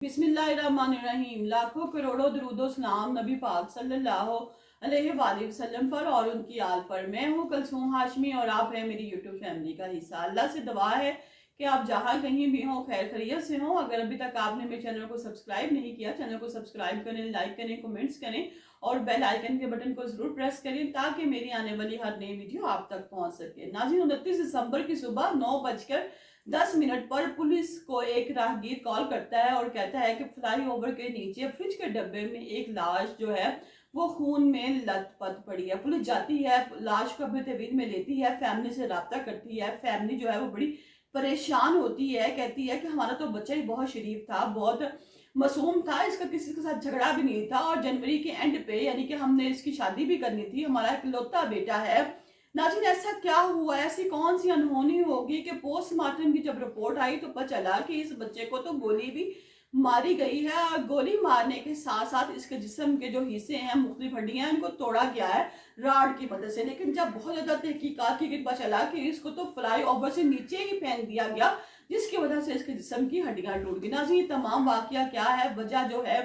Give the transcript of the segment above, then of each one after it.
बिस्मिल्लाहिर्रहमानिर्रहीम। लाखों करोड़ों दरूदो सलाम नबी पाक सल्लल्लाहु अलैहि वसल्लम पर और उनकी आल पर। मैं हूँ कलसूम हाशमी और आप हैं मेरी यूट्यूब फैमिली का हिस्सा। अल्लाह से दुआ है कि आप जहाँ कहीं भी हों खैर खैरियत से हों। अगर अभी तक आपने मेरे चैनल को सब्सक्राइब नहीं किया, चैनल को सब्सक्राइब करें, लाइक करें, कमेंट्स करें और बेल आइकन के बटन को जरूर प्रेस करें ताकि मेरी आने वाली हर नई वीडियो आप तक पहुंच सके। नाज़रीन, 29 दिसंबर की सुबह 9:10 पर पुलिस को एक राहगीर कॉल करता है और कहता है कि फ्लाईओवर के नीचे फ्रिज के डब्बे में एक लाश जो है वो खून में लथपथ पड़ी है। पुलिस जाती है, लाश को अपने तहवील में लेती है, फैमिली से रब्ता करती है। फैमिली जो है वो बड़ी परेशान होती है, कहती है कि हमारा तो बच्चा ही बहुत शरीफ था, बहुत मासूम था, इसका किसी के साथ झगड़ा भी नहीं था और जनवरी के एंड पे यानी कि हमने इसकी शादी भी करनी थी, हमारा इकलौता बेटा है। नाज़रीन, ऐसा क्या हुआ, ऐसी कौन सी अनहोनी होगी कि पोस्टमार्टम की जब रिपोर्ट आई तो पता चला कि इस बच्चे को तो गोली भी मारी गई है और गोली मारने के साथ साथ इसके जिस्म के जो हिस्से हैं, मुख्तलिफ हड्डियां हैं, उनको तोड़ा गया है राड की मदद से। लेकिन जब बहुत ज्यादा तहकीकात की पता चला कि इसको तो फ्लाई ओवर से नीचे ही फेंक दिया गया जिसकी वजह से इसके जिस्म की हड्डियां टूट गई। नाज़रीन, तमाम वाकया क्या है, वजह जो है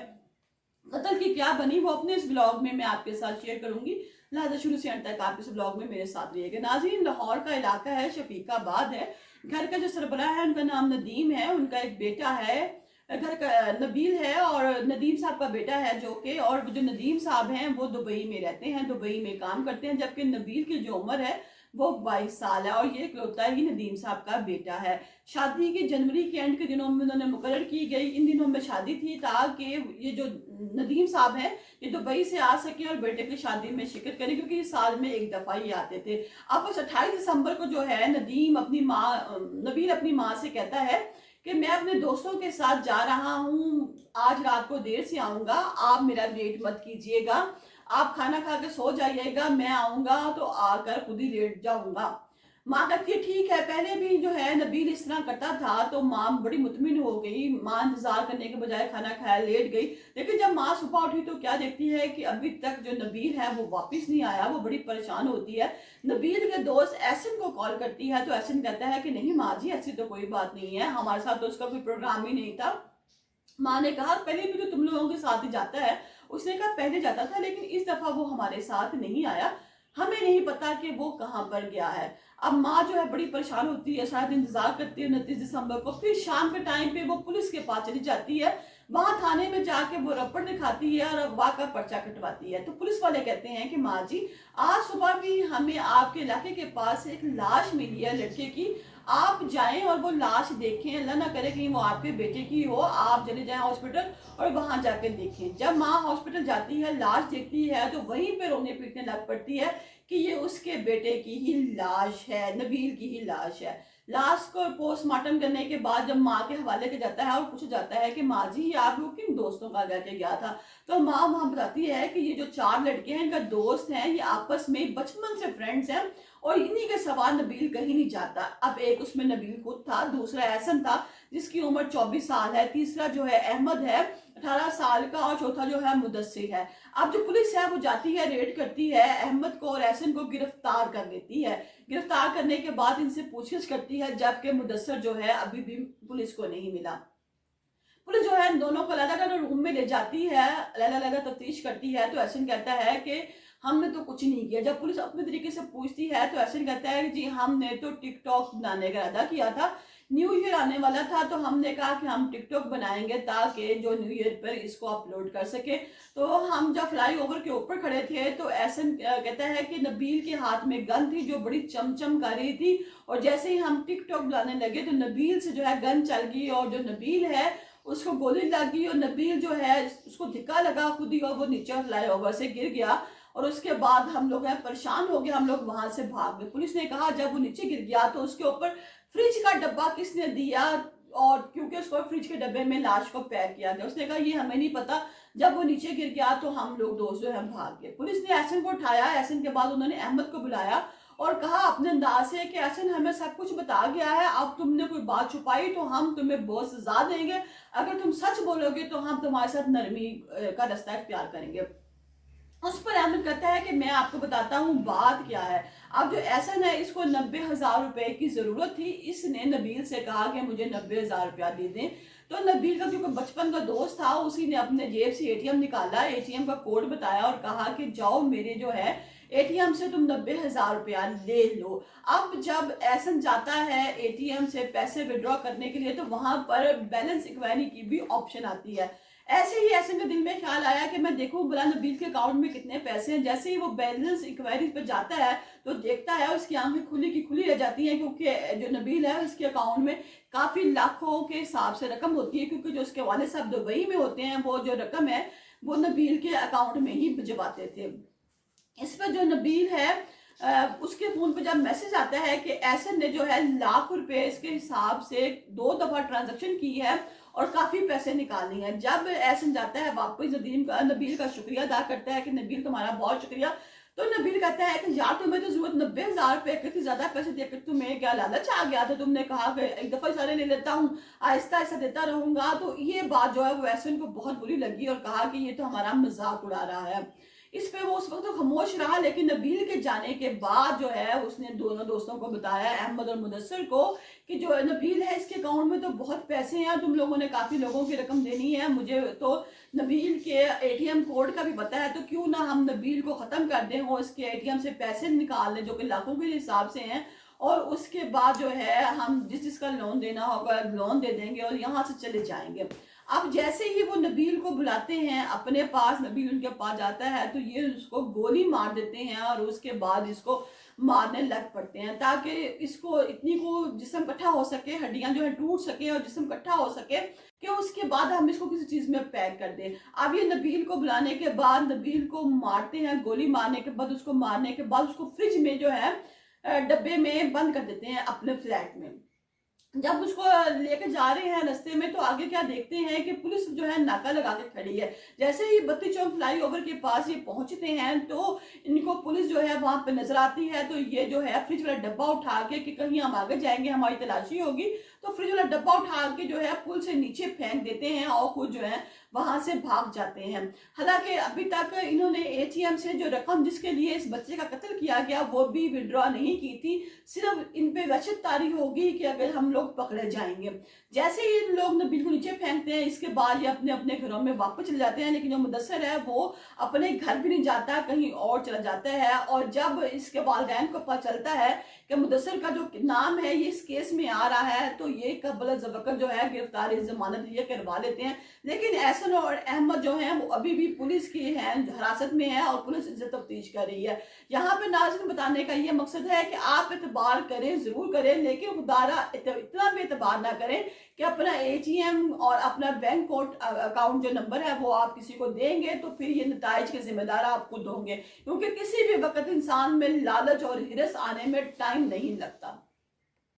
कत्ल की क्या बनी, वो अपने इस ब्लॉग में मैं आपके साथ शेयर करूंगी। लिहाजा शुरू से अंत तक आप इस ब्लॉग में मेरे साथ रहिएगा। नाज़रीन, लाहौर का इलाका है, शफीकाबाद है। घर का जो सरबराह है उनका नाम नदीम है, उनका एक बेटा है, घर का नबील है और नदीम साहब का बेटा है जो कि, और जो नदीम साहब हैं वो दुबई में रहते हैं, दुबई में काम करते हैं। जबकि नबील की जो उम्र है वो 22 साल है और ये इकलौता ही नदीम साहब का बेटा है। शादी के जनवरी के एंड के दिनों में उन्होंने मुकर्रर की गई, इन दिनों में शादी थी ताकि ये जो नदीम साहब हैं ये दुबई से आ सके और बेटे की शादी में शिरकत करें, क्योंकि इस साल में एक दफ़ा ही आते थे। अब बस 28 दिसंबर को जो है नबील अपनी माँ से कहता है कि मैं अपने दोस्तों के साथ जा रहा हूँ, आज रात को देर से आऊँगा, आप मेरा लेट मत कीजिएगा, आप खाना खा के सो जाइएगा, मैं आऊँगा तो आकर खुद ही लेट जाऊँगा। माँ कहती है ठीक है। पहले भी जो है नबील इस तरह करता था तो माँ बड़ी मुतमिन हो गई, माँ इंतजार करने के बजाय खाना खाया लेट गई। लेकिन जब माँ सुबह उठी तो क्या देखती है कि अभी तक जो नबील है वो वापस नहीं आया। वो बड़ी परेशान होती है, नबील के दोस्त एहसन को कॉल करती है तो एहसन कहता है कि नहीं माँ जी, ऐसी तो कोई बात नहीं है, हमारे साथ तो उसका कोई प्रोग्राम ही नहीं था। माँ ने कहा पहले भी तो तुम लोगों के साथ ही जाता है। उसने कहा पहले जाता था लेकिन इस दफा वो हमारे साथ नहीं आया, हमें नहीं पता कि वो कहाँ पर गया है। अब माँ जो है बड़ी परेशान होती है, शायद इंतजार करती है 29 दिसंबर को। फिर शाम के टाइम पे वो पुलिस के पास चली जाती है, वहां थाने में जाके वो रपट दिखाती है और अगवा का पर्चा कटवाती है। तो पुलिस वाले कहते हैं कि माँ जी, आज सुबह भी हमें आपके इलाके के पास एक लाश मिली है लड़के की, आप जाएं और वो लाश देखें, अल्लाह ना करे कहीं वो आपके बेटे की हो, आप चले जाएं हॉस्पिटल और वहां जाकर देखें। जब माँ हॉस्पिटल जाती है, लाश देखती है तो वहीं पे रोने पीटने लग पड़ती है कि ये उसके बेटे की ही लाश है, नबील की ही लाश है। लाश को पोस्टमार्टम करने के बाद जब माँ के हवाले किया जाता है और पूछा जाता है कि माँ जी ये आप लोग किन दोस्तों का लेके गया था, तो माँ वहां बताती है कि ये जो 4 लड़के हैं इनका दोस्त हैं, ये आपस में बचपन से फ्रेंड्स हैं और इन्हीं के सवा नबील कहीं नहीं जाता। अब एक उसमें नबील खुद था, दूसरा एहसन था जिसकी उम्र 24 साल है, तीसरा जो है अहमद है 18 साल का और चौथा जो है मुदस्सिर है। अब जो पुलिस है वो जाती है, रेड करती है, अहमद को और एहसन को गिरफ्तार कर लेती है। गिरफ्तार करने के बाद इनसे पूछताछ करती है, जबकि मुदस्सिर जो है अभी भी पुलिस को नहीं मिला। पुलिस जो है इन दोनों को अलग अलग रूम में ले जाती है, अलग अलग तफ्तीश करती है। तो एहसन कहता है कि हमने तो कुछ नहीं किया। जब पुलिस अपने तरीके से पूछती है तो एहसन कहता है कि जी हमने तो टिकटॉक बनाने का इरादा किया था, न्यू ईयर आने वाला था तो हमने कहा कि हम टिकटॉक बनाएंगे ताकि जो न्यू ईयर पर इसको अपलोड कर सके। तो हम जब फ्लाई ओवर के ऊपर खड़े थे तो एहसन कहता है कि नबील के हाथ में गन थी जो बड़ी चमचम कर रही थी और जैसे ही हम टिकटॉक बनाने लगे तो नबील से जो है गन चल गई और जो नबील है उसको गोली लग गई और नबील जो है उसको धिक्का लगा खुद ही और वो नीचे फ्लाई ओवर से गिर गया। और उसके बाद हम लोग हैं परेशान हो गए, हम लोग वहां से भाग गए। पुलिस ने कहा जब वो नीचे गिर गया तो उसके ऊपर फ्रिज का डब्बा किसने दिया, और क्योंकि उसको फ्रिज के डब्बे में लाश को पैक किया गया। उसने कहा ये हमें नहीं पता, जब वो नीचे गिर गया तो हम लोग दोस्त जो है भाग गए। पुलिस ने एहसन को उठाया, एहसन के बाद उन्होंने अहमद को बुलाया और कहा अपने अंदाज से कि एहसन हमें सब कुछ बता गया है, अब तुमने कोई बात छुपाई तो हम तुम्हें बहुत सजा देंगे, अगर तुम सच बोलोगे तो हम तुम्हारे साथ नरमी का रास्ता इख्तियार करेंगे। उस पर अहमद कहता है कि मैं आपको बताता हूँ बात क्या है। अब जो एहसन है इसको 90,000 रुपए की जरूरत थी, इसने नबील से कहा कि मुझे 90,000 रुपया दे दें। तो नबील का क्योंकि बचपन का दोस्त था, उसी ने अपने जेब से एटीएम निकाला, एटीएम का कोड बताया और कहा कि जाओ मेरे जो है एटीएम से तुम 90,000 रुपया ले लो। अब जब एहसन जाता है एटीएम से पैसे विड्रॉ करने के लिए तो वहां पर बैलेंस इंक्वायरी की भी ऑप्शन आती है। ऐसे ही एहसन के दिल में ख्याल आया कि मैं देखूं भला नबील के अकाउंट में कितने पैसे हैं। जैसे ही वो बैलेंस इंक्वायरी पे जाता है तो देखता है उसकी आंखें खुली की खुली रह जाती हैं, क्योंकि जो नबील है उसके अकाउंट में काफी लाखों के हिसाब से रकम होती है, क्योंकि जो उसके वाले साहब दुबई में होते हैं वो जो रकम है वो नबील के अकाउंट में ही भिजवाते थे। इस पर जो नबील है उसके फोन पे जब मैसेज आता है कि एहसन ने जो है लाख रुपए इसके हिसाब से 2 दफा ट्रांजैक्शन की है और काफी पैसे निकाले हैं। जब एहसन जाता है वापस नबील का शुक्रिया अदा करता है कि नबील तुम्हारा बहुत शुक्रिया, तो नबील कहता है कि यार तुम्हें तो जरूरत 90,000 रुपए की थी, ज्यादा पैसे देकर तुम्हें क्या लालच आ गया था, तुमने कहा कि एक दफा सारे ले लेता हूँ, आहिस्ता आहिस्ता देता रहूंगा। तो ये बात जो है वो एहसन को बहुत बुरी लगी और कहा कि ये तो हमारा मजाक उड़ा रहा है। इस पे वो उस वक्त तो खामोश रहा, लेकिन नबील के जाने के बाद जो है उसने दोनों दोस्तों को बताया, अहमद और मुदस्सिर को, कि जो नबील है इसके अकाउंट में तो बहुत पैसे हैं, तुम लोगों ने काफी लोगों की रकम देनी है, मुझे तो नबील के एटीएम कोड का भी पता है, तो क्यों ना हम नबील को खत्म कर दें और इसके एटीएम से पैसे निकाल लें जो कि लाखों के हिसाब से हैं, और उसके बाद जो है हम जिसका लोन देना होगा लोन दे देंगे और यहाँ से चले जाएंगे। अब जैसे ही वो नबील को बुलाते हैं अपने पास, नबील उनके पास जाता है तो ये उसको गोली मार देते हैं और उसके बाद इसको मारने लग पड़ते हैं, ताकि इसको इतनी को जिस्म इकट्ठा हो सके, हड्डियां जो है टूट सके और जिस्म इकट्ठा हो सके कि उसके बाद हम इसको किसी चीज में पैक कर दें। अब ये नबील को बुलाने के बाद नबील को मारते हैं, गोली मारने के बाद उसको मारने के बाद उसको फ्रिज में जो है डब्बे में बंद कर देते हैं अपने फ्लैट में। जब उसको लेकर जा रहे हैं रास्ते में तो आगे क्या देखते हैं कि पुलिस जो है नाका लगा के खड़ी है। जैसे ही बत्ती चौक फ्लाईओवर के पास ये पहुंचते हैं तो इनको पुलिस जो है वहां पे नजर आती है, तो ये जो है फ्रिज वाला डब्बा उठा के कि कहीं हम आगे जाएंगे हमारी तलाशी होगी, तो फ्रिज वाला डब्बा उठा के जो है पुल से नीचे फेंक देते हैं और खुद जो है वहां से भाग जाते हैं। हालांकि अभी तक इन्होंने एटीएम से जो रकम जिसके लिए इस बच्चे का कत्ल किया गया वो भी विड्रॉ नहीं की थी, सिर्फ इन पे वहशत तारी होगी कि अगर हम लोग पकड़े जाएंगे। जैसे ही इन लोग ने बिल्कुल नीचे फेंकते हैं इसके बाद ये अपने अपने घरों में वापस चले जाते हैं, लेकिन जो मुदस्सिर है वो अपने घर भी नहीं जाता, कहीं और चला जाता है। और जब इसके वालिदैन को पता चलता है कि मुदस्सिर का जो नाम है ये इस केस में आ रहा है तो ये कबल ज़बरकत जो है गिरफ्तारी जमानत ये करवा लेते हैं। लेकिन एहसन और अहमद जो हैं वो अभी भी पुलिस की है हिरासत में है और पुलिस इनसे तफ्तीश कर रही है। यहाँ पे नाज़रीन बताने का ये मकसद है कि आप एतबार करें जरूर करें, लेकिन खुदारा इतना भी एतबार ना करें कि अपना एटीएम और अपना बैंक अकाउंट जो नंबर है वो आप किसी को देंगे तो फिर ये नताइज के जिम्मेदार आप खुद होंगे, क्योंकि किसी भी वक्त इंसान में लालच और हिरस आने में टाइम नहीं लगता।